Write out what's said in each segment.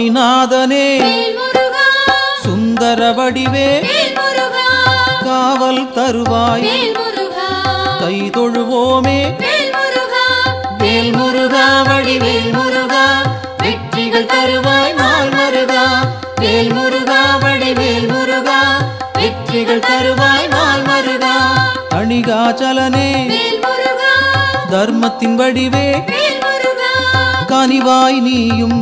சுவாமிநாதனே சுந்தர வடிவே காவல் தருவாய் கை தொழுவோமே வேல் முருகா வடிவேல் முருகா வெற்றிகள் தருவாய் நாள் மருகா வேல் முருகா வடிவேல் முருகா வெற்றிகள் தருவாய் நாள் மருகா அணிகாச்சலனே தர்மத்தின் வடிவே கனிவாய் நீயும்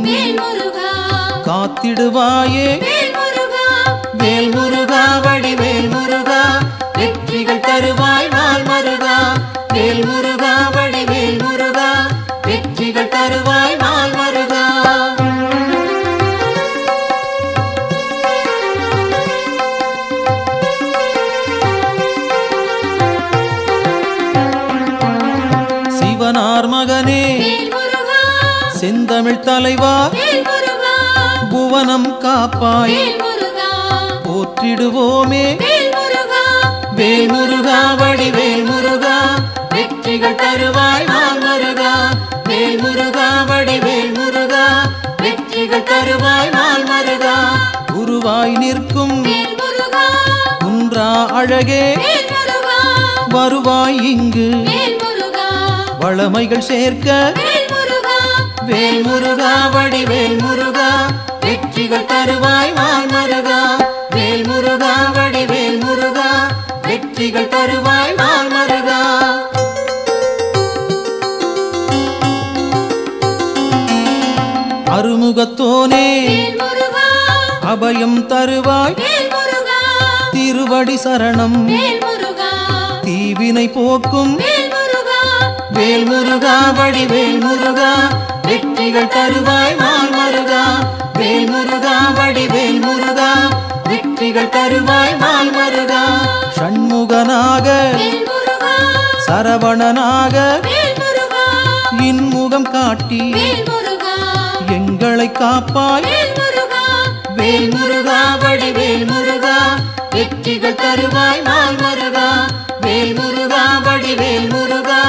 காத்திடுவாயே வேல் முருகா வடிவேல் முருகா வெற்றிகள் தருவாய் நாள் மருகா வேல் முருகா வடிவேல் முருகா வெற்றிகள் தருவாய் நாள் மருகா சிவனார் மகனே செந்தமிழ் தலைவா புவனம் காப்பாய் போற்றிடுவோமே வேல் முருகா வடிவேல் முருகா வெற்றிகள் தருவாய் நாள் மருகா வேல் முருகா வடிவேல் முருகா வெற்றிகள் தருவாய் நாள் மருகா குருவாய் நிற்கும் குன்றா அழகே வருவாய் இங்கு வளமைகள் சேர்க்க வேல் முருகா வடிவேல் முருகா வெற்றிகள் தருவாய் நாள் மருகா வேல் முருகா வடிவேல் முருகா வெற்றிகள் தருவாய் நாள் மருகா அருமுகத்தோனே அபயம் தருவாய் திருவடி சரணம் தீவினை போக்கும் வேல் முருகா வடிவேல் முருகா வெற்றிகள் தருவாய் நாள் மருகா வேல் முருகா வடிவேல் முருகா வெற்றிகள் தருவாய் நாள் மருகா ஷண்முகனாக சரவணனாக இன்முகம் காட்டி எங்களை காப்பாய் வேல் முருகா வடிவேல் முருகா வெற்றிகள் தருவாய் நாள் மருகா வேல் முருகா வடிவேல் முருகா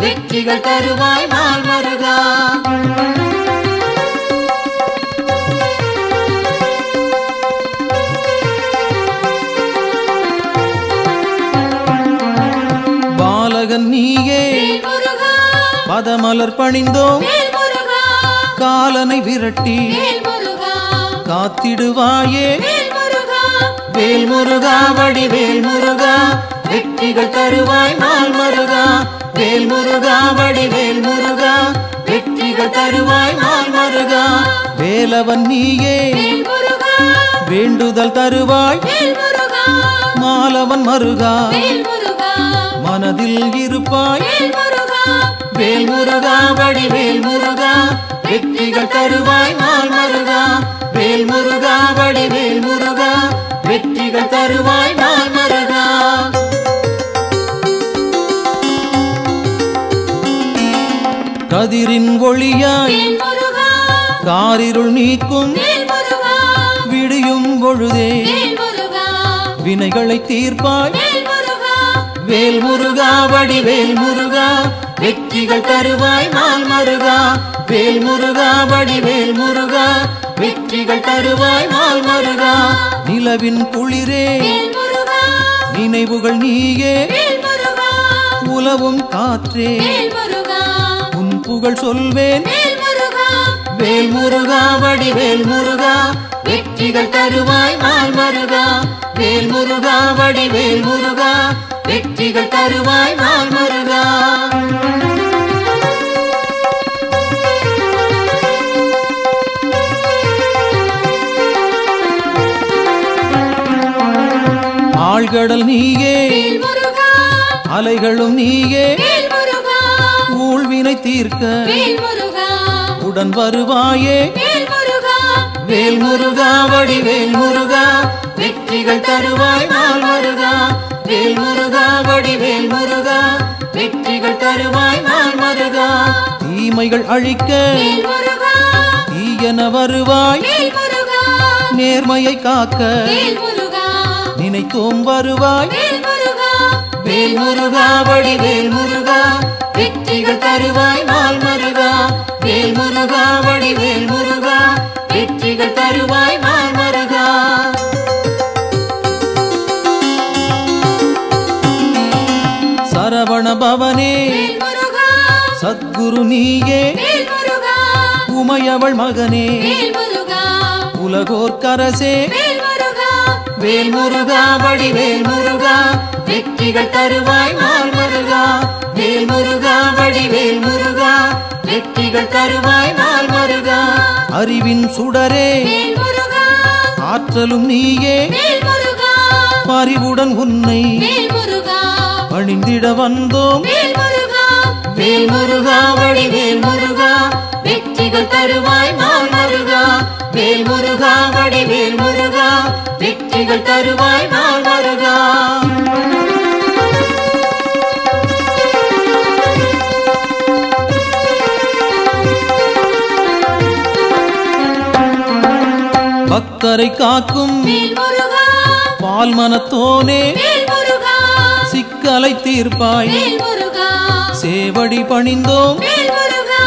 வெற்றிகள் தருவாய் நாள் மருகா பாலகன் நீயே பதமலர் பணிந்தோம் காலனை விரட்டி காத்திடுவாயே வேல் முருகா வடிவேல் முருகா வெற்றிகள் தருவாய் நாள் மருகா வேல் முருகா வடிவேல் முருகா வெற்றிகள் தருவாய் நாள் மருகா வேலவன் நீயே வேண்டுதல் தருவாய் மாலவன் மருகா மனதில் இருப்பாய் வேல் முருகா வடிவேல் முருகா வெற்றிகள் தருவாய் நாள் மருகா வேல் முருகா வடிவேல் முருகா வெற்றிகள் தருவாய் நாள் மருகா கதிரின் ஒளியாய் காரிருள் நீக்கும் விடியும் பொழுதே வினைகளை தீர்ப்பாய் வேல் முருகா வடிவேல் முருகா வெற்றிகள் தருவாய் நாள் மருகா வேல் முருகா வடிவேல் முருகா வெற்றிகள் தருவாய் நாள் மருகா நிலவின் குளிரே நினைவுகள் நீயே உலவும் காற்றே உன் புகழ் சொல்வேன் வேல் முருகா வடிவேல் முருகா வெற்றிகள் தருவாய் நாள் மருகா வேல் முருகா வடிவேல் முருகா வெற்றிகள் தருவாய் நாள் மருகா ஆழ்கடல் நீயே அலைகளும் நீயே ஊழ்வினை தீர்க்க உடன் வருவாயே வேல் முருகா வடிவேல் முருகா வெற்றிகள் தருவாய் நாள் மருகா வேல் முருகா வடிவேல் முருகா வெற்றிகள் தருவாய் நாள் மருகா தீமைகள் அழிக்க தீயன வருவாய் நேர்மையை காக்க நினைத்தோம் வருவாய் வேல் முருகா வடிவேல் முருகா வெற்றிகள் தருவாய் நாள் மருகா வேல் முருகா வடிவேல் முருகா வெற்றி வெற்றிகள் தருவாய் நாள் மருகா. சரவண பவனே வேல்முருகா சத்குரு நீயே வேல்முருகா உமையவள் மகனே வேல்முருகா உலகோர்க்கரசே வேல்முருகா வேல்முருகா வடிவேல் முருகா வெற்றிகள் தருவாய் நாள் மருகா. வேல்முருகா வடிவேல் முருகா வெற்றிகள் தருவாய் நாள் மருகா. அறிவின் சுடரே வேல்முருகா ஆற்றலும் நீயே வேல்முருகா பரிவுடன் உன்னை வேல்முருகா பணிந்திட வந்தோம் வேல்முருகா வேல்முருகா வடிவேல் முருகா வெற்றிகள் தருவாய் நாள் மருகா. வேல்முருகா வடிவேல் முருகா வெற்றிகள் தருவாய் நாள் மருகா. பக்தரை காக்கும் வேல்முருகா பால்மனத்தோனே வேல்முருகா சிக்கலை தீர்ப்பாய் வேல்முருகா சேவடி பணிந்தோம் வேல்முருகா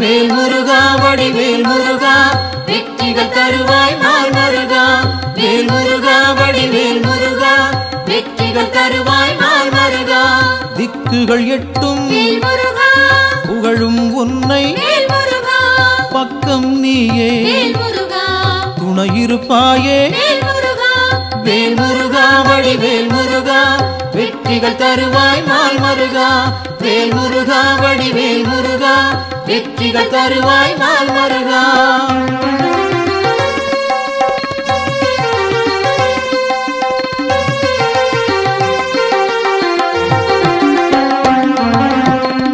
வேல்முருகா வடிவேல் முருகா வெற்றிகள் தருவாய் நாள் மருகா. வேல்முருகா வடிவேல் முருகா வெற்றிகள் தருவாய் நாள் மருகா. திக்குகள் எட்டும் வேல்முருகா புகழும் உன்னை வேல்முருகா பக்கம் நீயே வேல்முருகா துணையிருப்பாயே வேல்முருகா வேல்முருகா வடிவேல் முருகா வெற்றிகள் தருவாய் நாள் மருகா. வேல்முருகா வடிவேல் முருகா வெற்றிகள் தருவாய் நாள் மருகா.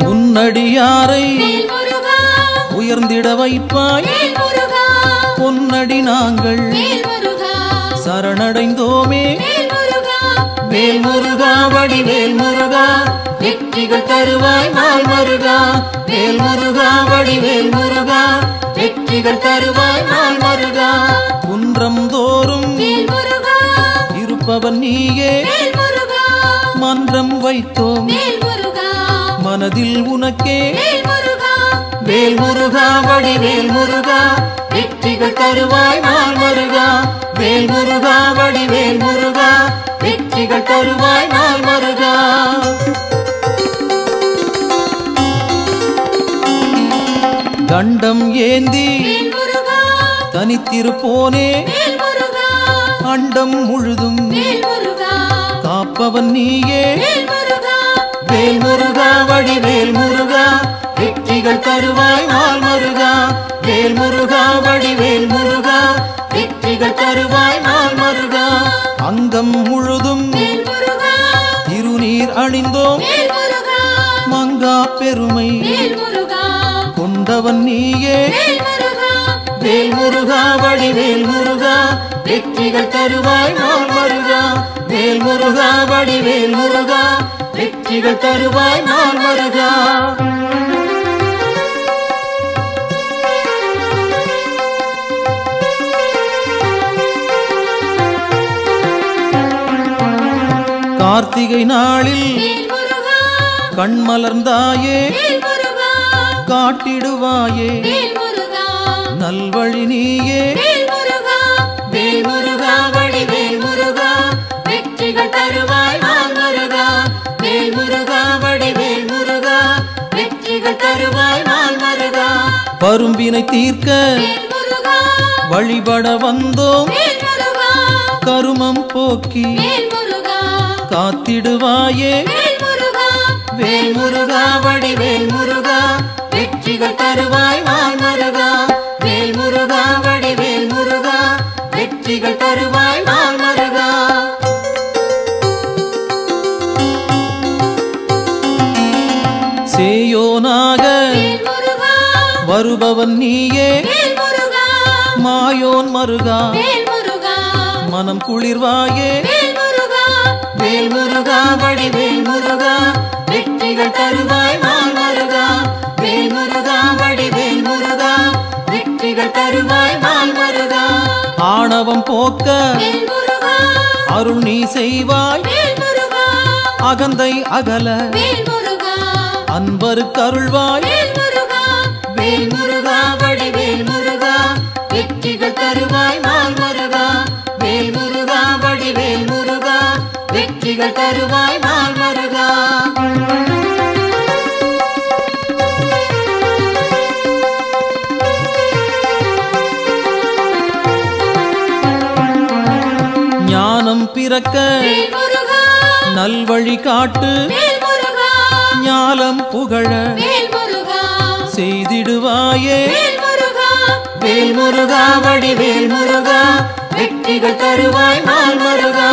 உன்னடியாரை வேல்முருகா உயர்ந்திட வைப்பாய் வேல்முருகா பொன்னடி நாங்கள் வேல்முருகா சரணடைந்தோமே வேல்முருகா வேல்முருகா வடிவேல் முருகா வெற்றிகள் தருவாய் நாள் மருகா. வேல்முருகா வடிவேல் முருகா வெற்றிகள் தருவாய் நாள் மருகா. குன்றம் தோறும் வேல்முருகா இருப்பவன் நீயே வேல்முருகா மன்றம் வைத்தோம் வேல்முருகா மனதில் உனக்கே வேல்முருகா வேல்முருகா வடிவேல் முருகா வெற்றிகள் தருவாய் நாள் மருகா. வேல்முருகா வடிவேல் முருகா வெற்றிகள் தருவாய் நாள் மருகா. தண்டம் ஏந்தி வேல்முருகா தனித்திருப்போனே வேல்முருகா அண்டம் முழுதும் வேல்முருகா காப்பவன் நீயே வேல்முருகா வேல்முருகா வடிவேல் முருகா வெற்றிகள் தருவாய் நாள் மருகா. வேல்முருகா வடிவேல் முருகா வெற்றிகள் தருவாய் நாள் மருகா. அங்கம் முழுதும் வேல்முருகா திருநீர் அணிந்தோம் வேல்முருகா மங்கா பெருமை வேல்முருகா கொண்டவன் நீயே வேல்முருகா வேல்முருகா வடிவேல் முருகா வெற்றிகள் தருவாய் நாள் மருகா. வேல்முருகா வடிவேல் முருகா வெற்றிகள் தருவாய் நாள் மருகா. கார்த்திகை நாளில் வேல்முருகா கண்மலர்ந்தாயே வேல்முருகா காட்டிடுவாயே வேல்முருகா நல்வழி நீயே வேல்முருகா வேல்முருகா வடிவேல் முருகா வெற்றிகள் தருவாய் நாள் மருகா. வேல்முருகா வடிவேல் முருகா வெற்றிகள் தருவாய் நாள் மருகா. பரும்பினை தீர்க்க வேல்முருகா வழிபட வந்தோம் வேல்முருகா கருமம் போக்கி வேல்முருகா காத்திடுவாயே வேல்முருகா வேல்முருகா வடிவேல் முருகா வெற்றிகள் தருவாய் நாள் மருகா. வேல்முருகா வடிவேல் முருகா வெற்றிகள் தருவாய் நாள் மருகா. சேயோனாக வேல்முருகா வருபவன் நீயே வேல்முருகா மாயோன் மருகா வேல்முருகா மனம் குளிர்வாயே வேல்முருகா வேல்முருகா வடிவேல் முருகா வெற்றிகள் தருவாய் நாள் மருகா. வேல்முருகா வடிவேல் முருகா வெற்றிகள் தருவாய் நாள் மருகா. ஆணவம் போக்க வேல்முருகா அருள் நீ செய்வாய் வேல்முருகா அகந்தை அகல வேல்முருகா அன்பருக்கு அருள்வாய் வேல்முருகா வேல்முருகா வடிவேல் முருகா வெற்றிகள் தருவாய் தருவாய் நாள் மருகா வேல் முருகா வடிவேல் முருகா வெற்றிகள் தருவாய் நாள் மருகா ஞானம் பிறக்க நல்வழி காட்டு ஞாலம் புகழ செய்திடுவாயே வேல் முருகா வடிவேல் முருகா வெற்றிகள் தருவாய் நாள் மருகா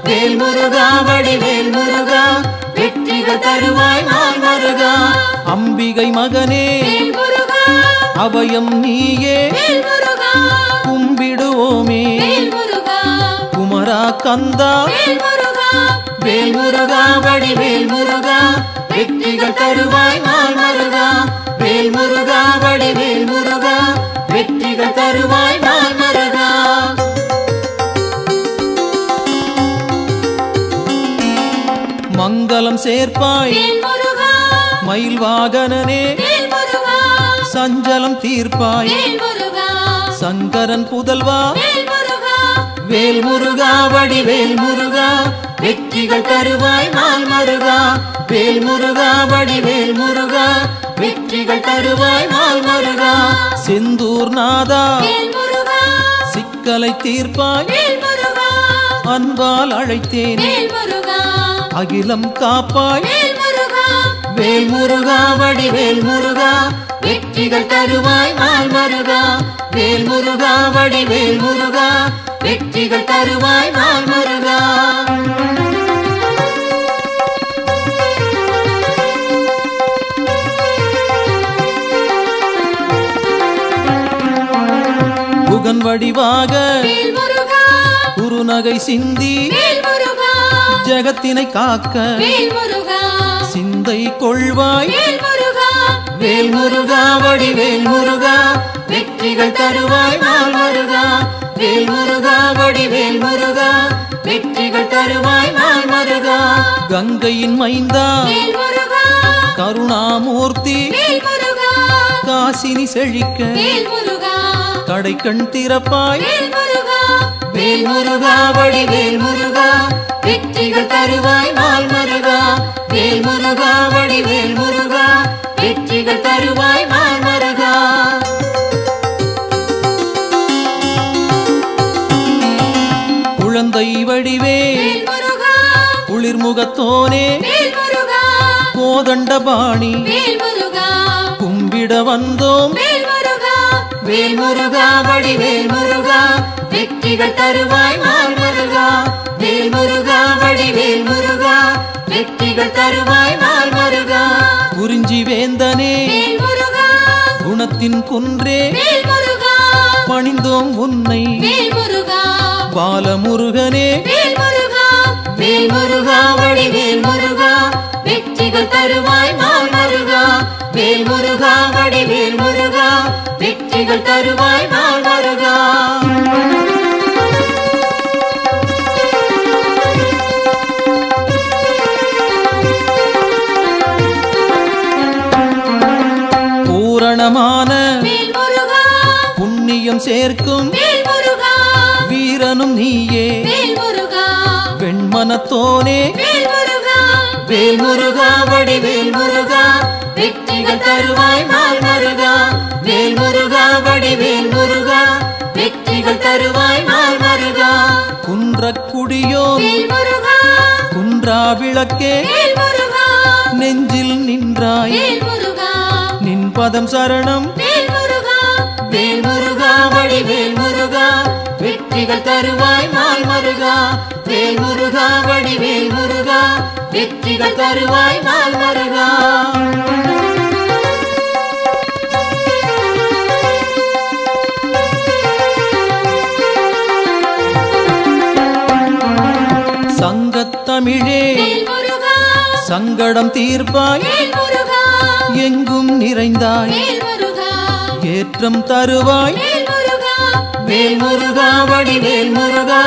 வேல் முருகா வடிவேல் முருகா வெற்றிகள் தருவாய் நாள் மருகா அம்பிகை மகனே அபயம் நீயே கும்பிடுவோமே குமரா கந்தா வேல் முருகா வடிவேல் முருகா வெற்றிகள் தருவாய் நாள் மருகா வேல் முருகா வடிவேல் முருகா வெற்றிகள் தருவாய் நாள் மருகா மங்களம் சேர்ப்பாய் மயில் வாகனனே சஞ்சலம் தீர்ப்பாய் சங்கரன் புதல்வா வேல் முருகா வடிவேல் முருகா வெற்றிகள் தருவாய் நாள் மருகா வேல் முருகா வடிவேல் முருகா வெற்றிகள் தருவாய் நாள் மருகா செந்தூர் நாதா சிக்கலை தீர்ப்பாய் அன்பால் அழைத்தேன் அகிலம் காப்பாய் வேல் முருகா வடிவேல் முருகா வெற்றிகள் தருவாய் நாள் மருகா வேல் முருகா வடிவேல் முருகா வெற்றிகள் தருவாய் நாள் மருகா புகன் வடிவாக குருநகை சிந்தி ஜகத்தினை காக்க சிந்தை கொள்வாய் வேல் முருகா வடிவேல் முருகா வெற்றிகள் தருவாய் நாள் மருகா வேல் முருகா வடிவேல் முருகா வெற்றிகள் தருவாய் நாள் மருகா கங்கையின் மைந்தா கருணாமூர்த்தி காசினி செழிக்க கடைக்கண் திறப்பாய் வேல் முருகா வடிவேல் முருகா வெற்றிகள் தருவாய் நாள் மருகா வேல் முருகா வடிவேல் முருகா வெற்றிகள் தருவாய் நாள் மருகா குழந்தை வடிவே குளிர்முகத்தோனே கோதண்டபாணி கும்பிட வந்தோம் வேல் முருகா வடிவேல் முருகா வெற்றிகள் தருவாய் நாள் மருகா வேல் முருகா வடிவேல் முருகா வெற்றிகள் தருவாய் நாள் மருகா குறிஞ்சி வேந்தனே குணத்தின் குன்றே பணிந்தோம் உன்னை பாலமுருகனே வேல் முருகா வடிவேல் முருகா வெற்றிகள் தருவாய் நாள் மருகா வேல் முருகா வடிவேல் முருகா வெற்றிகள் தருவாய் நாள் மருகா பூரணமான புண்ணியம் சேர்க்கும் வீரனும் நீயே வெண்மனத்தோனே வேல் முருகா வடிவேல் முருகா வெற்றிகள் தருவாய் நாள் மருகா வேல் முருகா வடிவேல் முருகா வெற்றிகள் தருவாய் நாள் மருகா குன்றக்குடியோ குன்றா விளக்கே நெஞ்சில் நின்றாய் நின் பதம் சரணம் வேல் முருகா வடிவேல் முருகா வெற்றிகள் தருவாய் நாள் மருகா வேல் முருகா வடிவேல் முருகா வெற்றிகள் தருவாய் நாள் மருகா சங்கத்தமிழே சங்கடம் தீர்ப்பாய் எங்கும் நிறைந்தாய் ஏற்றம் தருவாய் வேல் முருகா வடிவேல் முருகா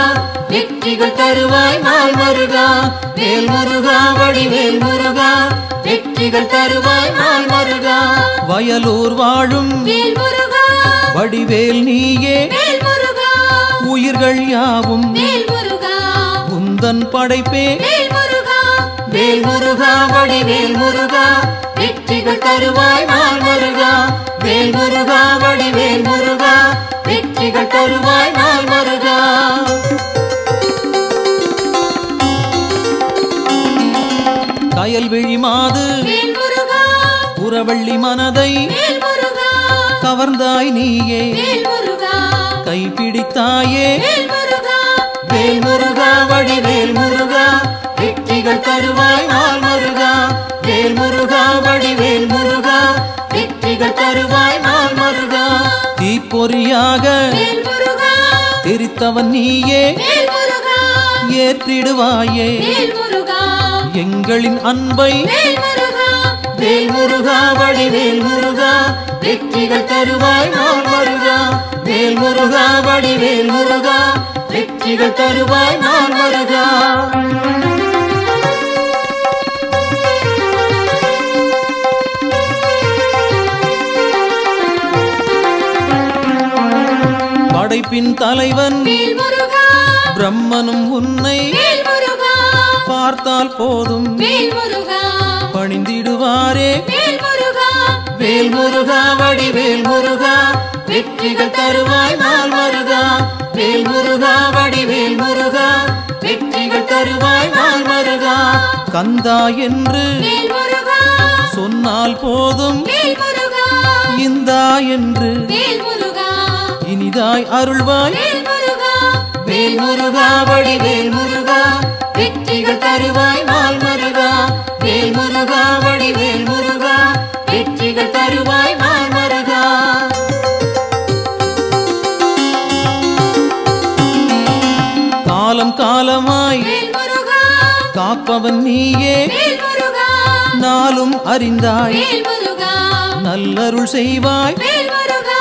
வெற்றிகள் தருவாய் நாள் மருகா வேல் முருகா வடிவேல் முருகா வெற்றிகள் தருவாய் நாள் மருகா வயலூர் வாழும் வடிவேல் நீயே உயிர்கள் யாவும் வேல் முருகா உந்தன் படைப்பே வேல் முருகா வேல் முருகா வடிவேல் முருகா வெற்றிகள் தருவாய் நாள் முருகா வேல் முருகா வடிவேல் முருகா வெற்றிகள் தருவாய் நாள் முருகா கயல்விழி மாது வேல் முருகா புறவள்ளி மனதை வேல் முருகா கவர்ந்தாய் நீயே வேல் முருகா கைப்பிடித்தாயே வேல் முருகா வேல் முருகா வடிவேல் முருகா வெற்றிகள் தருவாய் நாள் முருகா வேல் முருகா வடிவேல் முருகா வெற்றிகள் தருவாய் நாள் முருகா தீப்பொறியாக வேல் முருகா தெரித்தவன் நீயே வேல் முருகா ஏற்றிடுவாயே வேல் முருகா எங்களின் அன்பை வேல் முருகா வேல் முருகா வடிவேல் முருகா வெற்றிகள் தருவாய் நாள் முருகா வேல் முருகா வடிவேல் முருகா வெற்றிகள் தருவாய் நாள் முருகா படைப்பின் தலைவன் வேல் முருகா பிரம்மனும் உன்னை வேல் முருகா பார்த்தால் போதும் வேல் முருகா பணிந்திடுவாரே வேல் முருகா வேல் முருகா வடிவேல் முருகா வெற்றிகள் தருவாய் நாள் முருகா வேல் முருகா வடிவேல் முருகா வெற்றிகள் தருவாய் நாள் முருகா கந்தா என்று வேல் முருகா சொன்னால் போதும் வேல் முருகா இந்தா என்று வேல் முருகா இனிதாய் அருள்வாய் வேல் முருகா வேல் முருகா வடிவேல் முருகா வெற்றிகள் தருவாய் நாள் முருகா வேல் முருகா வடிவேல் முருகா வெற்றிகள் தருவாய் நாள் முருகா காலம் காலமாய் வேல் முருகா காப்பவன் நீயே வேல் முருகா நாளும் அறிந்தாய் வேல் முருகா நல்லருள் செய்வாய் வேல் முருகா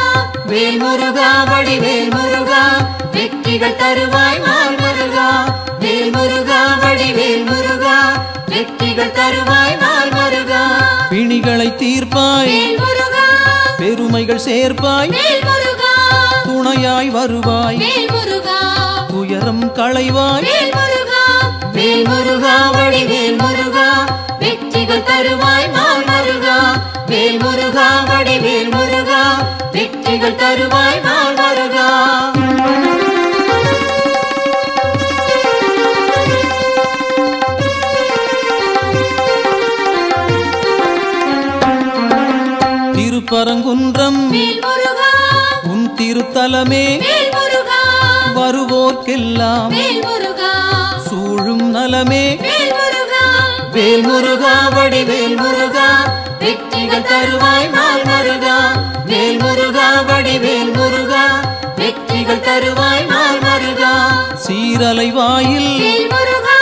வேல் முருகா வடிவேல் முருகா வெற்றிகள் தருவாய் நாள் முருகா வேல் முருகா வடிவேல் முருகா வெற்றிகள் தருவாய் நாள் முருகா பிணிகளை தீர்ப்பாய் வேல் முருகா பெருமைகள் சேர்ப்பாய் வேல் முருகா துணையாய் வருவாய் வேல் முருகா துயரம் களைவாய் வேல் முருகா வேல் முருகா வடிவேல் முருகா வெற்றிகள் தருவாய் நாள் முருகா வேல் முருகா வடிவேல் முருகா வெற்றிகள் தருவாய் நாள் முருகா திருப்பரங்குன்றம் வேல் முருகா உன் திருத்தலமே வேல் முருகா வருவோர்க்கெல்லாம் வேல் முருகா சூழும் நலமே வேல் முருகா வேல் முருகா வடிவேல் முருகா வெற்றிகள் தருவாய் நாள் முருகா வேல் முருகா வடிவேல் முருகா வெற்றிகள் தருவாய் நாள் முருகா சீரலை வாயில் வேல் முருகா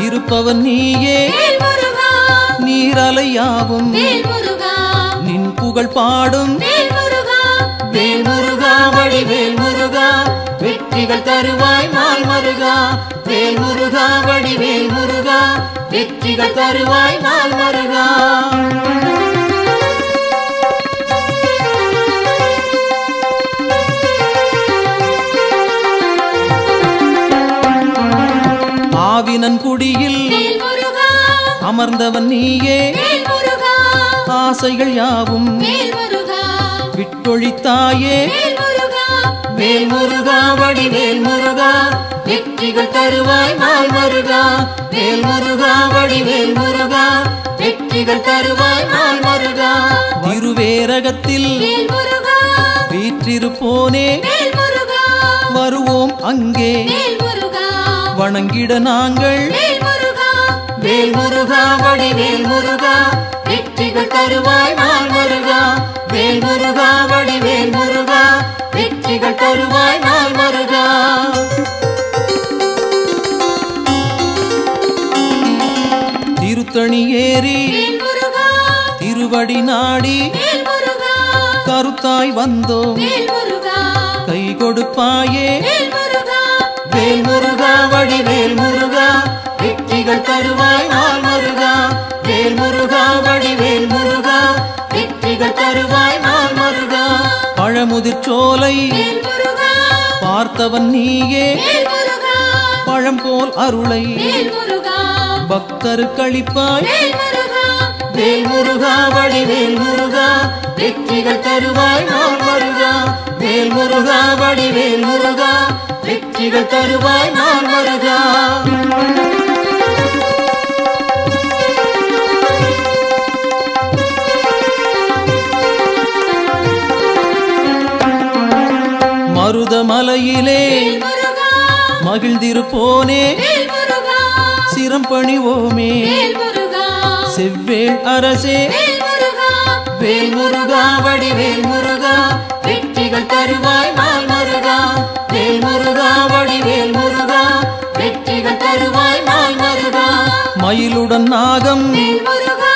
இருப்பவன் நீயே வேல் முருகா நீரலையாவும் வேல் முருகா நின் புகழ் பாடும் வேல் முருகா வேல் முருகா வடிவேல் முருகா வெற்றிகள் தருவாய் நாள் முருகா வேல் முருகா வடிவேல் முருகா வெற்றிகள் தருவாய் நாள் முருகா ஆவினன் குடியில் வேல் முருகா அமர்ந்தவன் நீயே வேல் முருகா ஆசைகள் யாவும் வேல் முருகா விட்டொழித்தாயே வேல் முருகா வேல் முருகா வடிவேல் முருகா வெற்றிகள் தருவாய் நாள் முருகா வேல் முருகா வடிவேல் முருகா வெற்றிகள் தருவாய் நாள் முருகா திருவேரகத்தில் வேல் முருகா வீற்றிருப்போனே வேல் முருகா வருவோம் அங்கே வேல் முருகா வணங்கிட நாங்கள் வேல் முருகா வேல் முருகா வடிவேல் முருகா வெற்றிகள் தருவாய் நாள் முருகா வேல் முருகா வடிவேல் முருகா வெற்றிகள் தருவாய் நாள் முருகா திருத்தணி ஏறி வேல் முருகா திருவடி நாடி வேல் முருகா கருத்தாய் வந்தோம் வேல் முருகா கை கொடுப்பாயே வேல் முருகா வேல் முருகா வடிவேல் முருகா வெற்றிகள் தருவாய் நாள் முருகா வேல் முருகா வடிவேல் முருகா வெற்றிகள் தருவாய் நாள் முருகா பழமுதிர்ச்சோலை வேல் முருகா பார்த்தவன் நீயே வேல் முருகா பழம் போல் அருளை வேல் முருகா பக்தருக்களிப்பாய் வேல் முருகா வேல் முருகா வடிவேல் முருகா வெற்றிகள் தருவாய் நாள் முருகா வேல் முருகா வடிவேல் முருகா வெற்றிகள் தருவாய் நாள் முருகா மருதமலையிலே வேல் முருகா மகிழ்ந்திருப்போனே வேல் முருகா சிரம் பணிவோமே வேல் முருகா செவ்வேள் அரசே வேல் முருகா வேல் முருகா வடிவேல் முருகா வெற்றிகள் தருவாய் நாள் முருகா வேல் முருகா வடிவேல் முருகா வெற்றிகள் தருவாய் நாள் முருகா மயிலுடன் நாகம் வேல் முருகா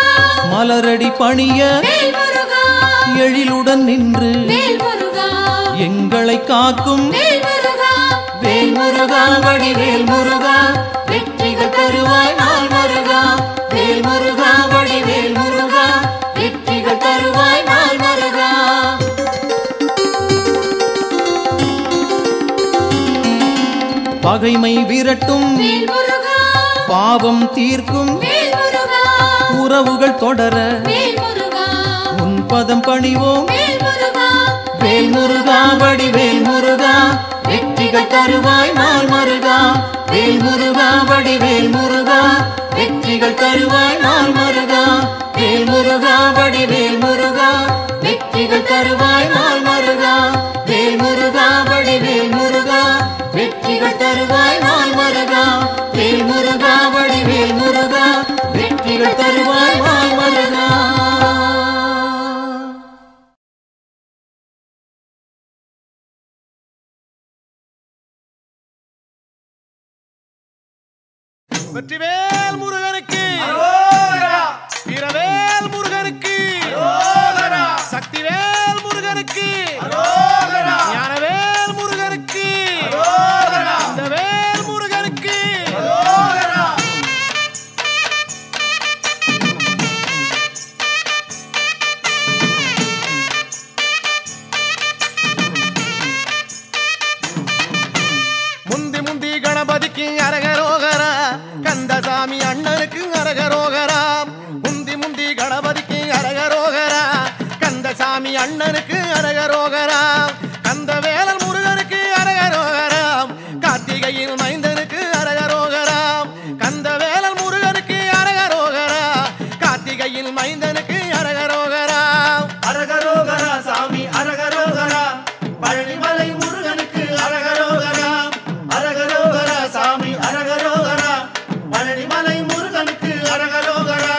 மலரடி பணிய வேல் முருகா எழிலுடன் நின்று வேல் முருகா எங்களை காக்கும் வேல் முருகா வேல் முருகா வடிவேல் முருகா வெற்றிகள் தருவாய் நாள் முருகா வேல் முருகா வடிவேல் முருகா வெற்றிகள் தருவாய் நாள் முருகா பகைமை விரட்டும் வேல் முருகா பாவம் தீர்க்கும் வேல் முருகா உறவுகள் தொடர வேல் முருகா உன் பதம் பணிவோம் வேல் முருகா வேல் முருகா வடிவேல் முருகா வெற்றிகள் தருவாய் நாள் முருகா வேல் முருகா வடிவேல் முருகா வெற்றிகள் தருவாய் நாள் முருகா வேல் முருகா வடிவேல் முருகா வெற்றிகள் தருவாய் நாள் முருகா வேல் முருகா வடிவேல் முருகா வெற்றிகள் தருவாய் நாள் முருகா வேல் முருகா வடிவேல் முருகா வெற்றிகள் தருவாய் நாள் முருகா வெற்றிவேல் முருகனுக்கு வீரவேல் முருகனுக்கு சக்திவேல் முருகனுக்கு ஞானவேல் முருகனுக்கு இந்த வேல் முருகனுக்கு முந்தி முந்தி கணபதிக்கு அரகரோகரா கந்தசாமி அண்ணனுக்கு அரகரோகரா முந்தி முந்தி கணபதிக்கு அரகரோகரா கந்தசாமி அண்ணனுக்கு அரகரோகரா கந்த வேலன் முருகனுக்கு அரகரோகரா கார்த்திகையின் மைந்தனுக்கு அரகரோகரா கந்த வேலன் முருகனுக்கு அரகரோகரா கார்த்திகையின் மைந்தனுக்கு அரகரோகரா அரகரோகரா சாமி அரகரோகரா பழனிமலை முருகனுக்கு அரகரோகரா அரகரோகரா சாமி அரகரோகரா பழனிமலை முருகனுக்கு அரகரோகரா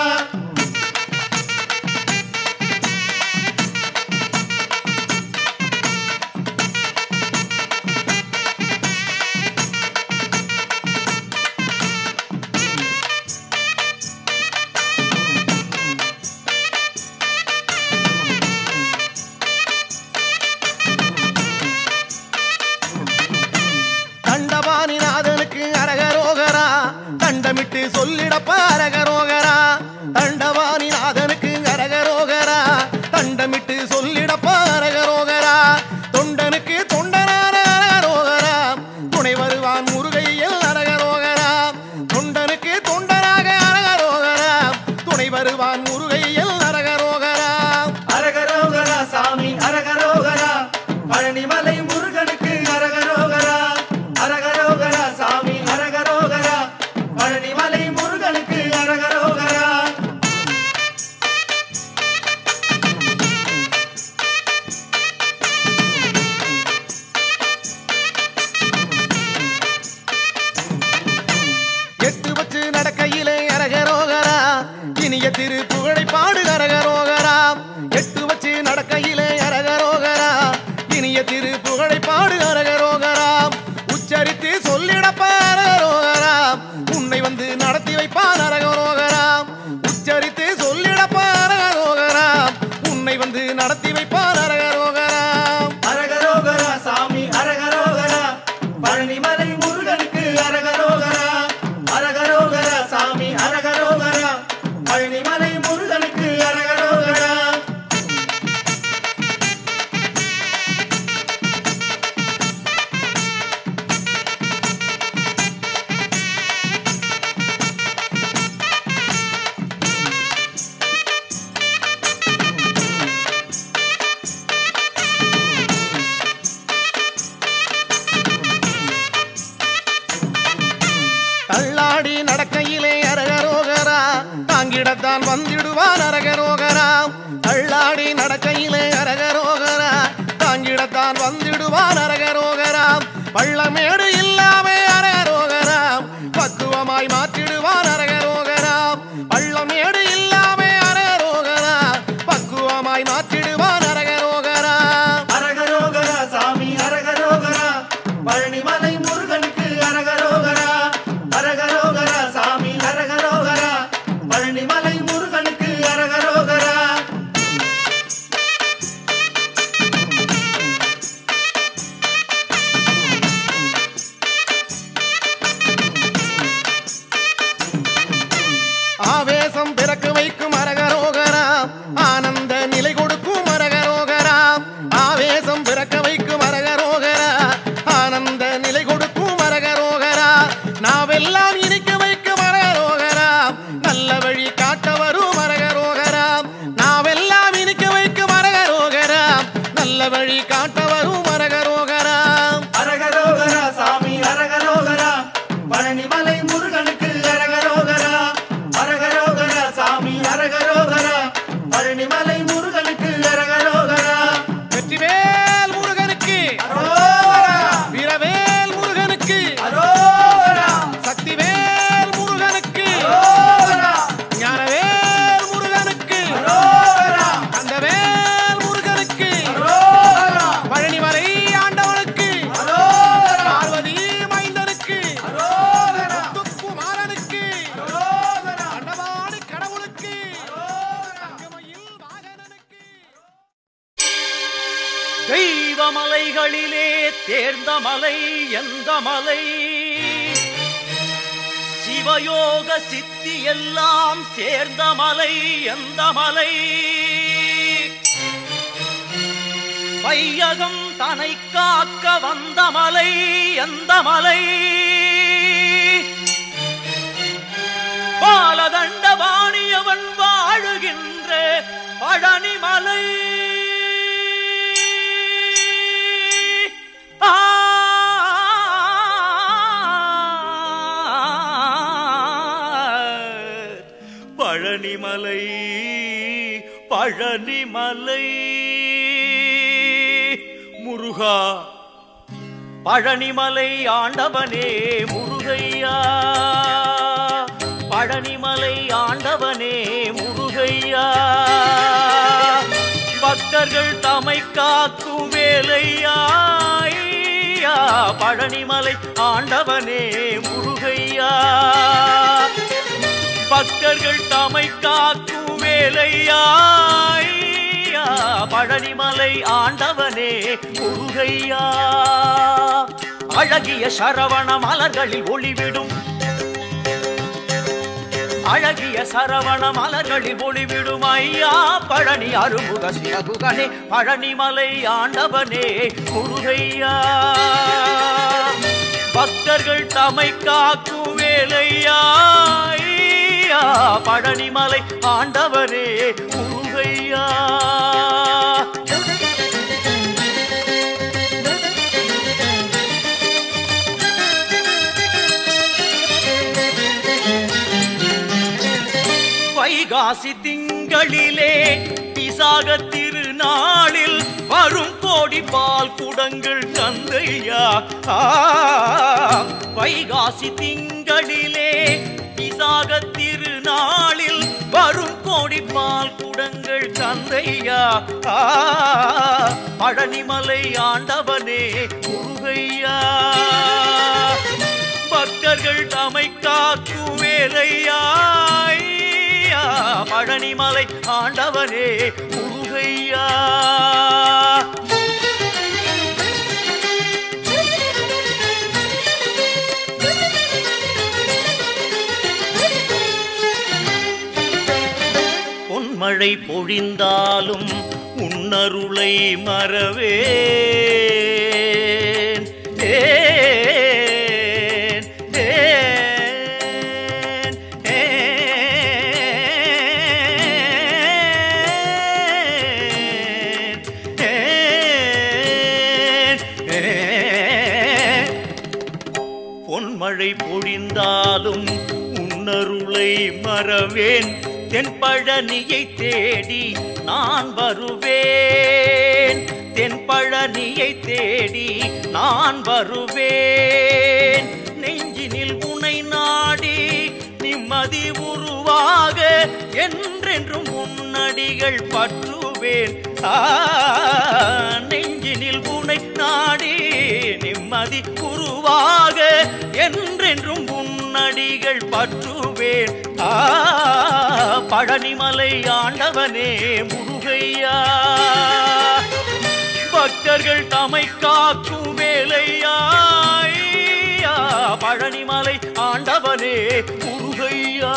தண்டபாணிநாதனுக்கு அரகரோகரா தண்டமிட்டு சொல்லிடப்பா அரகரோகரா தண்டபாணிநாதனுக்கு அரகரோகரா தண்டமிட்டு சொல்லிடப்பா அரகரோகரா தொண்டனுக்கு தொண்டனான அரகரோகரா துணை வருவான் முருகையில் அரகரோகரா தொண்டனுக்கு தொண்டனாக அரகரோகரா துணை வருவான் முருகையில் அரகரோகரா அரகரோகரா சாமி அரகரோகரா பழனிமலை முருகனுக்கு அரகரோகரா அரகரோகரா சாமி அரகரோகரா பழனிமலை முருகனுக்கு அரகரோகரா எட்டு வச்சு நடக்கையிலே அரகரோகரா இனிய திரு புகழை பாடு அரகரோகரா எட்டு வச்சு நடக்கையிலே அரகரோகரா இனிய திரு புகழை பாடு அரகரோகரா உச்சரித்து சொல்லிடப்பா அரகரோகரா உன்னை வந்து நடத்தி வைப்பான் அரகரோகரா உச்சரித்து சொல்லிடப்பா அரகரோகரா உன்னை வந்து நடத்தி வைப்பான் அரகரோகரா அரகரோகரா சாமி அரகரோகரா பழனிமலை முருகனுக்கு அரகரோகரா அரகரோகரா சாமி அரகரோகரா பழனிமலை முருகனுக்கு அரகரோகரா தள்ளாடி நடக்கையிலே அரகரோகரா தாங்கிடத்தான் வந்திடுவான் அரகரோகரா தள்ளாடி நடக்கையிலே அரகரோகரா தாங்கிடத்தான் வந்திடுவான் அரகரோகரா பள்ளமேடு இல்லாமே அரகரோகரா பக்குவமாய் மாற்றிடுவான் அரகரோகரா பள்ளமேடு இல்லாமே அரகரோகரா பக்குவமாய் மாற்றிடுவான் அரகரோகரா அரகரோகரா சாமி அரகரோகரா பழனிமலை முருகனுக்கு அரகரோகரா அரகரோகரா சாமி அரகரோகரா பழனிமலை முருகனுக்கு அரகரோகரா ஆவேசம் பிறக்க வைக்கும் அரகரோகரா ஆனந்த நிலை கொடுக்கும் அரகரோகரா ஆவேசம் பிறக்க வைக்கும் அரகரோகரா ஆனந்த நிலை கொடுக்கும் அரகரோகரா நாவெல்லாம் இனிக்க வைக்கும் அரகரோகரா நல்ல வழி காட்ட வரும் அரகரோகரா நாவெல்லாம் இனிக்க வைக்கும் அரகரோகரா நல்ல வழி காட்ட வரும் அரகரோகரா அரகரோகரா சாமி அரகரோகரா பழனிமலை முருகனுக்கு அரகரோகரா அரகரோகரா சாமி அரகரோகரா பழனிமலை முருகனுக்கு அரகரோகரா வெற்றிவேல் முருகனுக்கு அரோகரா வீரவேல் முருகனுக்கு அரோகரா சக்திவேல் முருகனுக்கு அரோகரா ஞானவேல் முருகனுக்கு அரோகரா கந்தவேல் முருகனுக்கு அரோகரா பழனிமலை ஆண்டவனுக்கு அரோகரா பார்வதி மைந்தனுக்கு அரோகரா முத்துக்குமாரனுக்கு அரோகரா அண்டவாணி கடவுளுக்கு தங்கமயில் வாகனனுக்கு தெய்வமலைகளிலே தேர்ந்த மலை எந்த மலை சிவயோக சித்தி எல்லாம் சேர்ந்த மலை எந்த மலை வையகம் தனை காக்க வந்த மலை எந்த மலை பாலதண்ட வாணியவன் வாழுகின்ற பழனிமலை பழனிமலை பழனிமலை முருகா பழனிமலை ஆண்டவனே முருகையா பழனிமலை ஆண்டவனே முருகையா பக்தர்கள் தமை காக்கும் வேலையா ஐயா பழனிமலை ஆண்டவனே முருகையா பக்தர்கள் தமை காக்கும் வேலையா ஐயா பழனிமலை ஆண்டவனே முருகையா அழகிய சரவண மலர்களில் ஒளிவிடும் அழகிய சரவண மலர்களில் ஒளிவிடும் ஐயா பழனி அருமுக சிவகுகனே பழனிமலை ஆண்டவனே முருகையா பக்தர்கள் தமை காக்கும் வேலையா ஐயா பழனிமலை ஆண்டவனே முருகையா வைகாசி திங்களிலே விசாக திருநாளில் வரும் கோடி பால் குடங்கள் தந்தையா வைகாசி திங்களிலே விசாக திருநாளில் வரும் கோடி பால் குடங்கள் தந்தையா பழனிமலை ஆண்டவனே முருகையா பக்தர்கள் தமை காக்கும் வேலையா பழனிமலை ஆண்டவனே முருகையா பொன்மழை பொழிந்தாலும் உன்னருளை மறவேன் பொன்மழை பொழிந்தாலும் உன்னருளை மறவேன். தென்பழனியை தேடி நான் வருவேன். தென்பழனியை தேடி நான் வருவேன். நெஞ்சினில் உனை நாடி நிம்மதி உருவாக என்றென்றும் முன்னடிகள் பற்றுவேன். நெஞ்சினில் உனை நாடி நிம்மதி உருவாக என்றென்றும் முன்னடிகள் பற்றுவேன். பழனிமலை ஆண்டவனே முருகையா, பக்தர்கள் தமை காக்கும் வேலையா. பழனிமலை ஆண்டவனே முருகையா.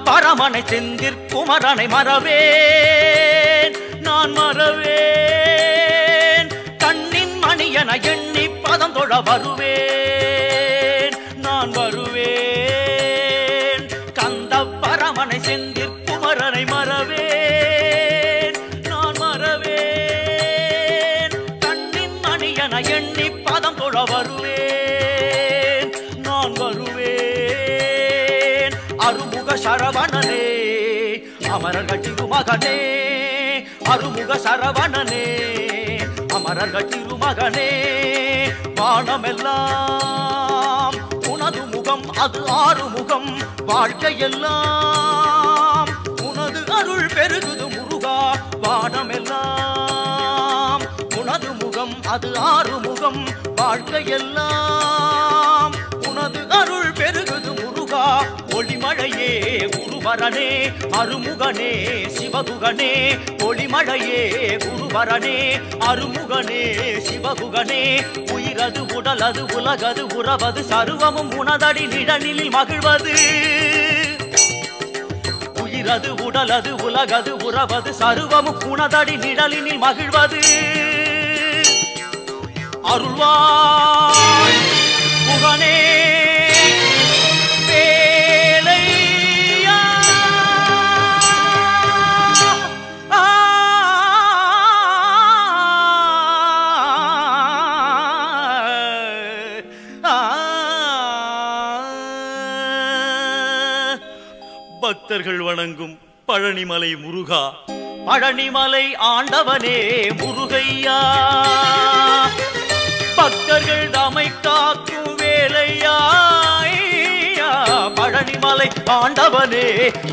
பரமனை செந்திற்குமரனை மறவேன், நான் மறவேன். கண்ணின் மணியன எண்ணி பதம் தொழ வருவேன், நான் வருவேன். கந்த பரமனை செந்திற்குமரனை மறவேன், நான் மறவேன். கண்ணின் மணியன எண்ணி பதம் தொழ வருவேன், நான் வருவேன். அருமுக சரவணனே அமரர்கள் திருமகனே, அருமுக சரவணனே அமரர்கள் திருமகனே. வானமெல்லாம் உனது முகம், அது ஆறுமுகம். வாழ்க்கையெல்லாம் உனது அருள் பெருகுது முருகா. வானமெல்லாம் உனது முகம், அது ஆறுமுகம். வாழ்க்கையெல்லாம் உனது அருள் பெருகுது முருகா. ஒளிமழையே குருவரனே அருமுகனே சிவகுகனே. ஒளிமழையே குருவரனே அருமுகனே சிவகுகனே. உயிரது உடலது உலகது உறவது சர்வமும் உனதடி நிழலில் மகிழ்வது. உயிரது உடலது உலகது உறவது சர்வமும் உனதடி நிழலினில் மகிழ்வது. அருள்வாய் முகனே பக்தர்கள் வணங்கும் பழனிமலை முருகா. பழனிமலை ஆண்டவனே முருகையா, பக்தர்கள் தமை காக்கும் வேலையா. பழனிமலை ஆண்டவனே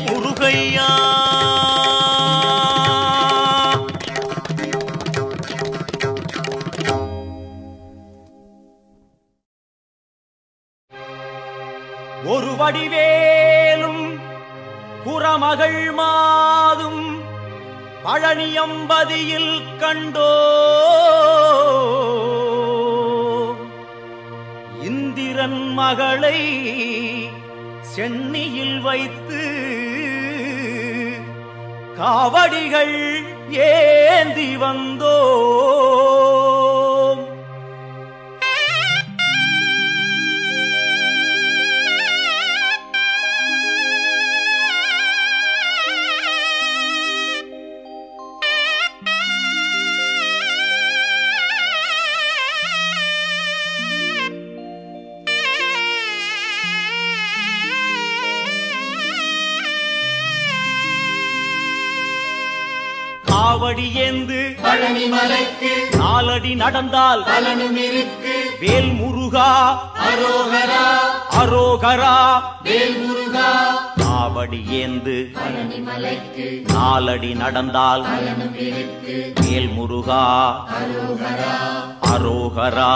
முருகையா. ஒரு வடிவேலும் புறமகள் மாதும் பழனியம்பதியில் கண்டோ. இந்திரன் மகளை சென்னியில் வைத்து காவடிகள் ஏந்தி வந்தோ. காவடி ஏந்து பழனிமலைக்கு நாலடி நடந்தால் பலனும் இருக்கு. வேல் முருகா அரோகரா அரோகரா வேல் முருகா. காவடி ஏந்து நாலடி நடந்தால் வேல் முருகா அரோகரா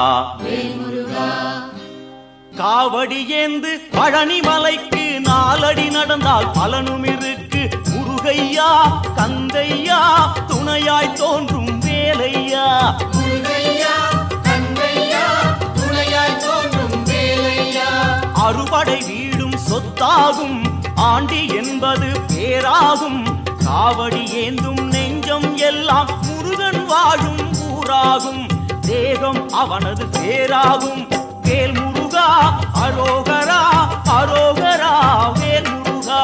காவடி ஏந்து பழனி மலைக்கு நாலடி நடந்தால் பலனும் இருக்கு முருகையா கந்தையா துணையாய் தோன்றும் வேலையா அறுபடை வீடும் சொத்தாகும் ஆண்டி என்பது பேராகும் காவடி ஏந்தும் நெஞ்சம் எல்லாம் முருகன் வாழும் ஊராகும் தேகம் அவனது பேராகும் வேல் முருகா அரோகரா அரோகரா வேல் முருகா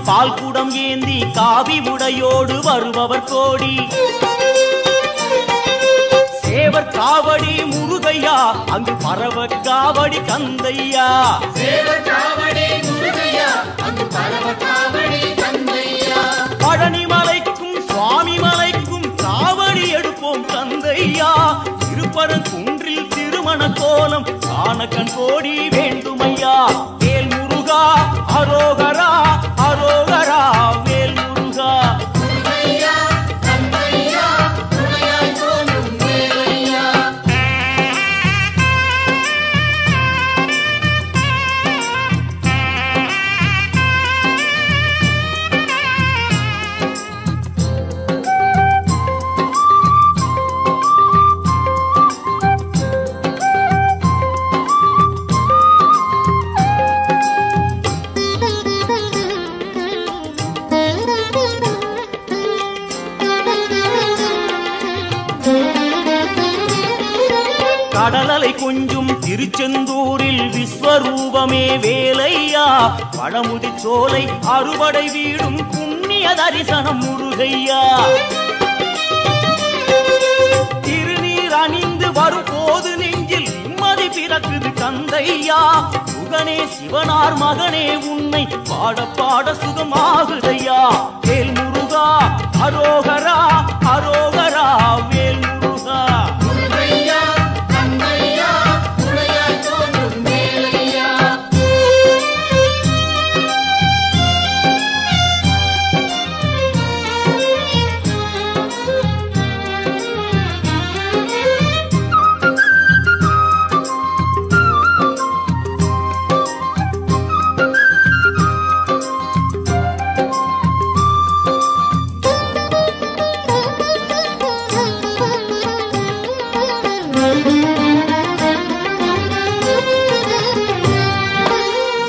பால் குடம் ஏந்தி காவி உடையோடு வருபவர் கோடி சேவர் காவடி முருகையா அங்கு பரவ காவடி கந்தையா பழனி மலைக்கும் சுவாமி மலைக்கும் காவடி எடுப்போம் கந்தையா திருப்பரங்குன்றில் திருமண கோலம் காண கண் கோடி வேண்டுமையா வேல் முருகா அரோகரா அரோகரா வேல் முருகா கடலலை கொஞ்சும் திருச்செந்தூரில் விஸ்வரூபமே வேலையா பழமுதி சோலை அறுபடை வீடும் புண்ணிய தரிசனம் முருகையா திருநீர் அணிந்து வரும் போது நெஞ்சில் நிம்மதி பிறக்குது கந்தையா சுகனே சிவனார் மகனே உன்னை பாட பாட சுகமாகுதையா வேல் முருகா அரோகரா அரோகரா வேல் முருகா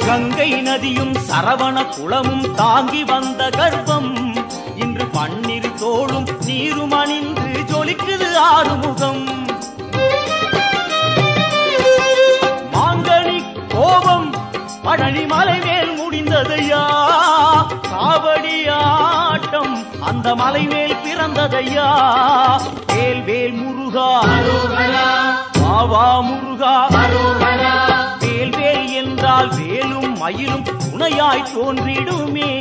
கங்கை நதியும் சரவண குளமும் தாங்கி வந்த கர்ப்பம் இன்று பன்னிரு தோளும் நீரும் அணிந்து ஜொலிக்குது ஆறுமுகம் மாங்கனி கோபம் பழனி மலை மேல் முடிந்ததையா காவடி ஆட்டம் அந்த மலை மேல் பிறந்ததையா வேல் வேல் முருகா வாவா முருகா வேல் வேல் என்றால் வேலும் மயிலும் துணையாய் தோன்றிடுமே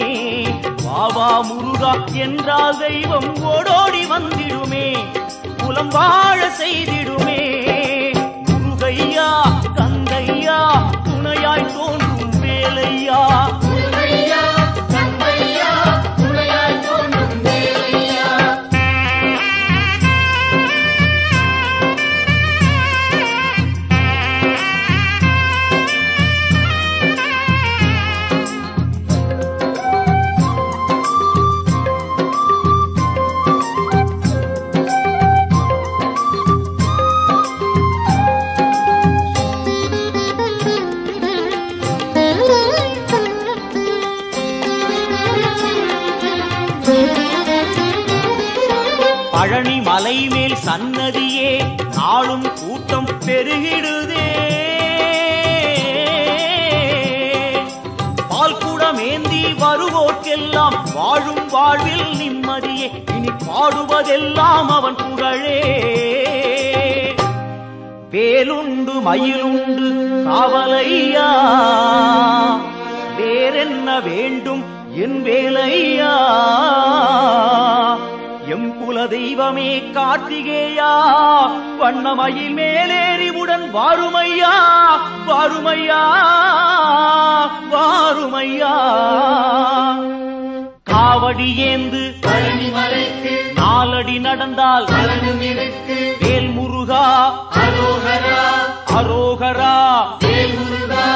வாவா முருகா என்றால் தெய்வம் ஓடோடி வந்திடுமே குலம் வாழ செய்திடுமே முருகையா கந்தையா துணையாய் தோன்றும் வேலையா பழனி மலை மேல் சன்னதியே நாளும் கூட்டம் பெருகிடுதே. பால்குடமேந்தி வருவோர்க்கெல்லாம் வாழும் வாழ்வில் நிம்மதியே. இனி பாடுவதெல்லாம் அவன் புகழே. வேலுண்டு மயிலுண்டு காவலையா, வேறென்ன வேண்டும் என் வேலையா. எம் குல தெய்வமே கார்த்திகேயா, வண்ணமயில் மேலேறிவுடன் வாருமையா, வாருமையா, வாருமையா. காவடி ஏந்து பழனி மலைக்கு நாலடி நடந்தால் பலனும் இருக்கு. வேல் முருகா அரோகரா அரோகரா. வேல் முருகா.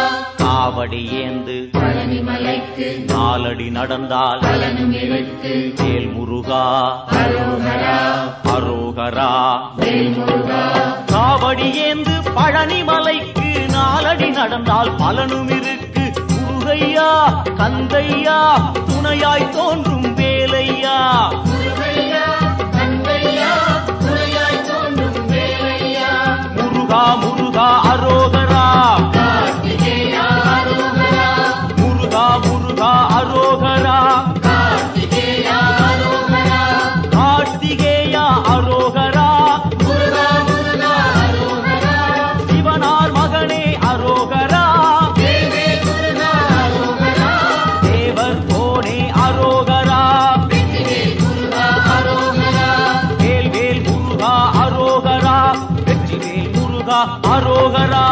காவடி ஏந்து பழனி மலைக்கு நாலடி நடந்தால் பலனும் இருக்கு. வேல் முருகா அரோகரா அரோகரா. வேல் முருகா. காவடி ஏந்து பழனி மலைக்கு நாலடி நடந்தால் பலனும் இருக்கு. முருகையா கந்தையா துணையாய் தோன்றும் வேலையா. முருகையா கந்தையா துணையாய் தோன்றும் வேலையா. முருகா முருகா அரோகரா. கார்த்திகேயா அரோகரா. முருகா முருகா அரோகரா. கார்த்திகேயா அரோகரா. கார்த்திகேயா அரோகரா. முருகா முருகா அரோகரா. சிவனார் மகனே அரோகரா. தேவே முருகா அரோகரா. தேவர் கோனே அரோகரா. வெற்றிவேல் முருகா அரோகரா. வேல் வேல் முருகா அரோகரா. வெற்றிவேல் முருகா அரோகரா.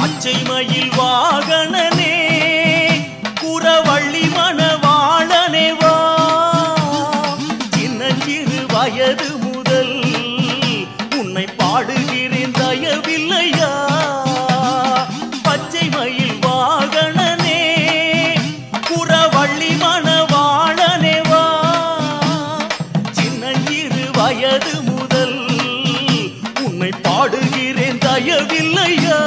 பச்சை மயில் வாகனனே குறவள்ளி மணவாளனே வா. சின்ன சிறு வயது முதல் உன்னை பாடுகிறேன் தயவில்லையா. பச்சை மயில் வாகனனே குறவள்ளி மணவாளனே வா. சின்னஞ்சிறு வயது முதல் உன்னை பாடுகிறேன் தயவில்லையா.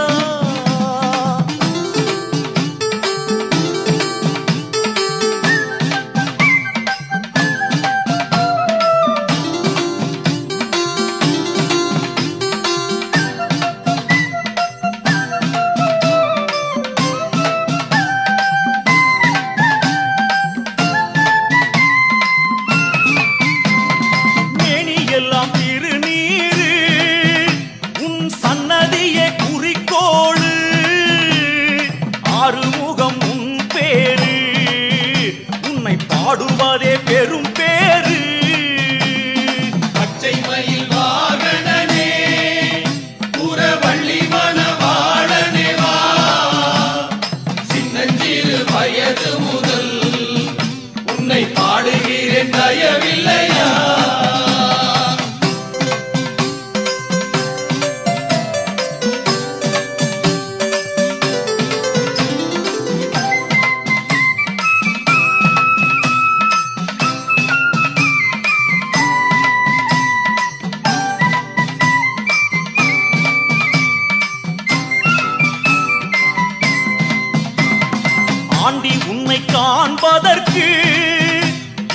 மேனியெல்லாம் திருநீரு உன் சன்னதியே குறிக்கோளு. ஆறுமுகம் உன் பேரு உன்னை பாடுவதே பெரும் பேரு. பச்சை மயில் வாகனனே குறவள்ளி மணவாளனே வா. சின்னஞ்சிறு வயது முதல் உன்னை பாடுகிறேன் தயவில்லையா. ஆண்டி உன்னை காண்பதற்கு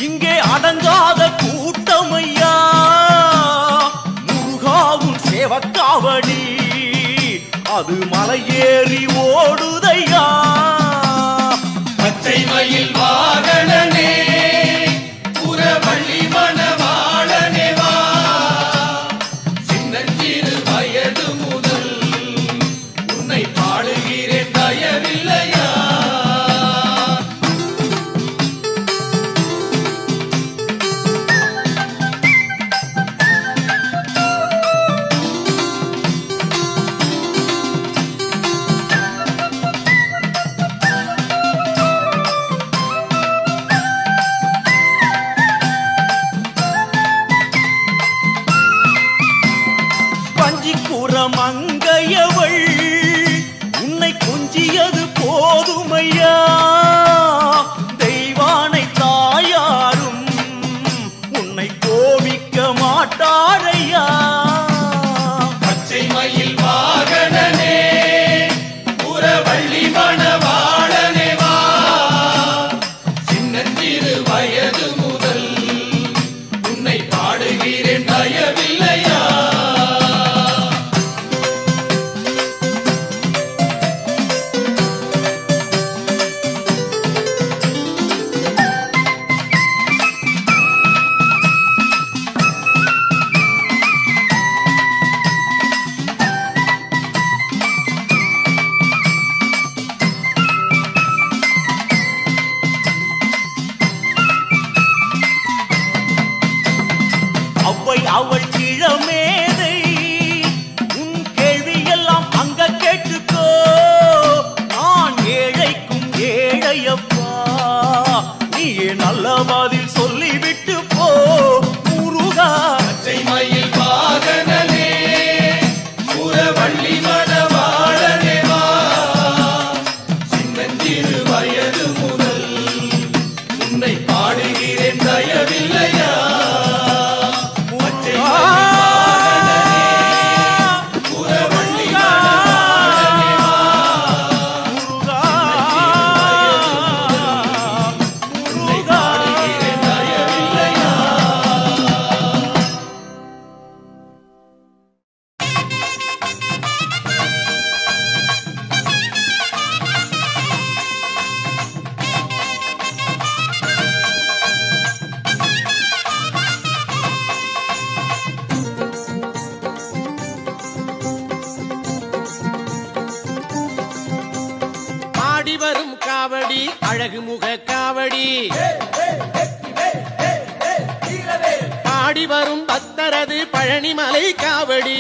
இங்கே அடங்காத கூட்டமையா. முருகாவும் சேவக்காவடி அது மலையேறி ஓடுதையா. பச்சை மயில் வாகனனே குறவள்ளி மணவாளனே வா. சின்னஞ்சிறு வயது முதல் உன்னை பாடுகிறேன் தயவில்லையா. மங்கையவள் அழகு முக காவடி பாடி வரும் பக்தரது பழனிமலை காவடி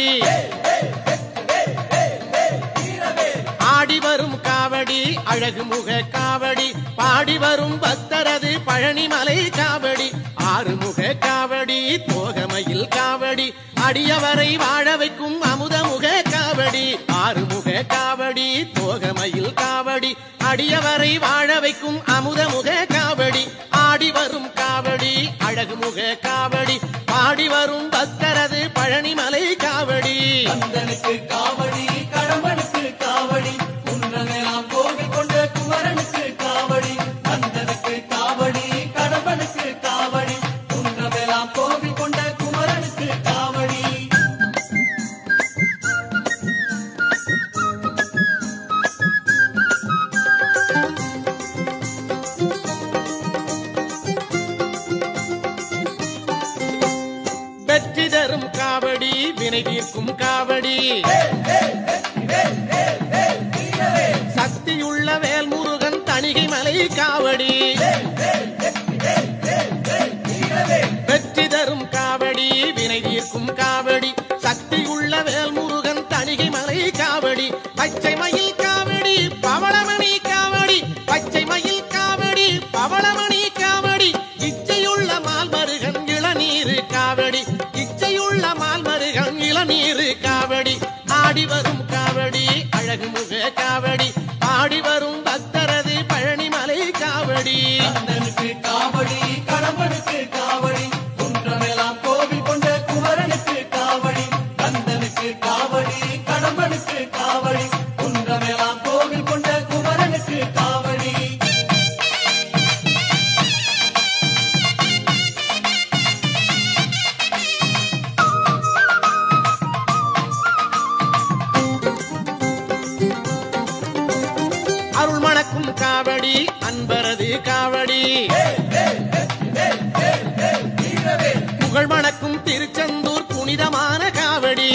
ஆடி வரும் காவடி அழகு முக காவடி பாடி வரும் பக்தரது பழனிமலை காவடி ஆறுமுக காவடி தோகமயில் காவடி அடியவரை வாழ வைக்கும் அமுதமுக காவடி ஆறுமுக காவடி தோகமயில் காவடி அடியவரை வாழ வைக்கும் அமுதமுக காவடி ஆடி வரும் காவடி அழகுமுக காவடி பாடி வரும் பக்தரது பழனிமலை காவடி கந்தனுக்கு காவடி கடம்பனுக்கு காவடி குன்றமெல்லாம் கோவில் கொண்ட குமரனுக்கு காவடி கந்தனுக்கு காவடி கடம்பனுக்கு காவடி குன்றமெல்லாம் கோவில் கொண்ட குமரனுக்கு காவடி வெற்றி தரும் காவடி வினை தீர்க்கும் காவடி சக்தியுள்ள வேல்முருகன் தணிகை மலை காவடி வெற்றி தரும் காவடி வினை தீர்க்கும் காவடி சக்தியுள்ள வேல்முருகன் தணிகை மலை காவடி பச்சை மயில் காவடி பவளமணி காவடி பச்சை மயில் காவடி பவளமணி காவடி இச்சையுள்ள மால்மருகன் இளநீர் காவடி இச்சையுள்ள மால்மருகன் இளநீர் காவடி ஆடி வரும் காவடி அழகுமுக காவடி பாடி வரும் பக்தரது பழனிமலை காவடி கந்தனுக்கு காவடி கடம்பனுக்கு காவடி குன்றமெல்லாம் கோவில் கொண்ட குமரனுக்கு காவடி கந்தனுக்கு காவடி கடம்பனுக்கு காவடி குன்றமெல்லாம் கோவில் கொண்ட குமரனுக்கு காவடி அருள் மணக்கும் காவடி அன்பரது காவடி புகழ் மணக்கும் திருச்செந்தூர் புனிதமான காவடி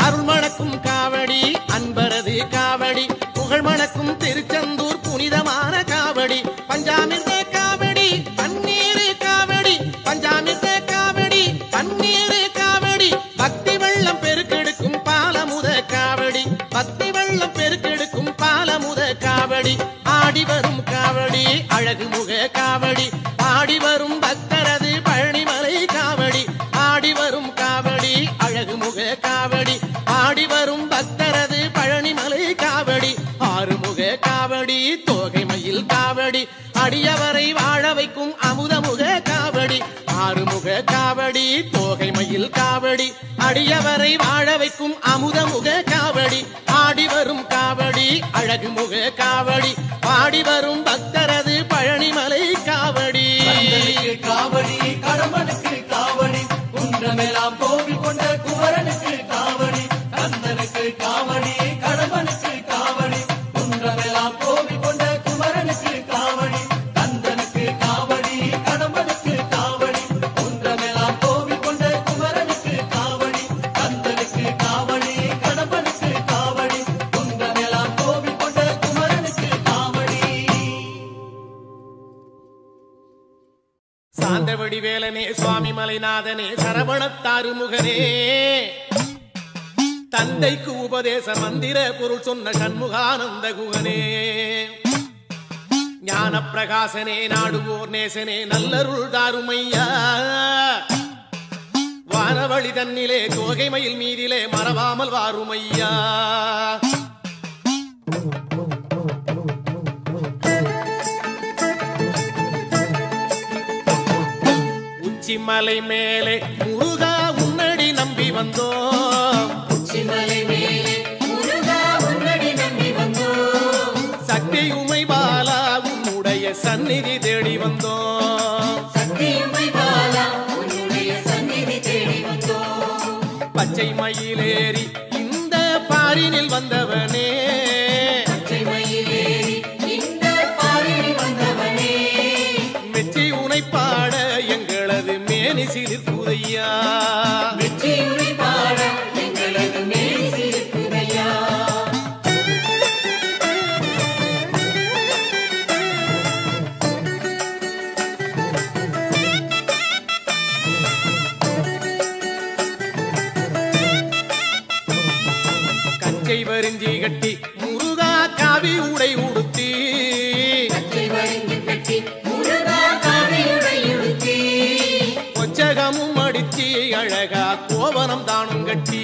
அருள் மணக்கும் காவடி அன்பரது காவடி புகழ் மணக்கும் திருச்செந்தூர் புனிதமான காவடி பஞ்சாமிர்த காவடி பன்னீர் காவடி பஞ்சாமிர்த காவடி பன்னீர் காவடி பக்தி வெள்ளம் பெருக்கெடுக்கும் பாலமுத காவடி பக்தி வெள்ளம் பெருக்கெடுக்கும் பாலமுத காவடி ஆடி வரும் காவடி அழகுமுக காவடி பாடி வரும் பக்தரது பழனிமலை காவடி ஆடி வரும் காவடி அழகுமுக காவடி பாடி வரும் பக்தரது பழனிமலை காவடி ஆறுமுக காவடி தோகை மயில் காவடி அடியவரை வாழ வைக்கும் அமுதமுக காவடி ஆறுமுக காவடி தோகை மயில் காவடி அடியவரை வாழ வைக்கும் அமுதமுக காவடி ஆடி வரும் காவடி அழகுமுக காவடி பாடி வரும் பக்தரது பழனிமலை காவடி கந்தனுக்கு காவடி கடம்பனுக்கு காவடி குன்றமெல்லாம் கோவில் கொண்ட குமரனுக்கு காவடி கந்தனுக்கு காவடி கடம்பனுக்கு காவடி குன்றமெல்லாம் கோவில் கொண்ட குமரனுக்கு காவடி கந்தனுக்கு காவடி கடம்பனுக்கு காவடி குன்றமெல்லாம் கோவில் கொண்ட குமரனுக்கு காவடி கந்தனுக்கு காவடி கடம்பனுக்கு காவடி குன்றமெல்லாம் கோவில் கொண்ட குமரனுக்கு காவடி சாந்தவடி வேலனே சுவாமி மலைநாதனே சரவணத்தாறு முகனே தந்தைக்கு உபதேச மந்திர பொருள் சொன்ன சண்முகானந்த குகனே ஞான பிரகாசனே நாடுவோர் நேசனே நல்லருள் தாருமையா வானவழி தன்னிலே தோகை மயில் மீதிலே மறவாமல் வாருமையா உச்சிமலை மேலே முருகா உன்னடி நம்பி வந்தோம் உச்சிமலை மேலே முருகா உன்னடி நம்பி வந்தோம் சக்தியுமை பாலா உன்னுடைய சந்நிதி தேடி வந்தோம் சக்தியுமை பாலா உன்னுடைய சந்நிதி தேடி வந்தோம் பச்சை மயிலேறி இந்த பாரினில் வந்தவனே பச்சை மயிலேறி இந்த பாரினில் வந்தவனே மெச்சி உனை பாட எங்களது மேனி சிலிர்க்குதையா வெற்றியுரை பாட எங்களது மேல் சிரிக்குதையா பச்சை வரிஞ்சி கட்டி முருகா காவி உடை உடுத்தி கொச்சகமும் அடிச்சி அழகா கோவனம் தானும் கட்டி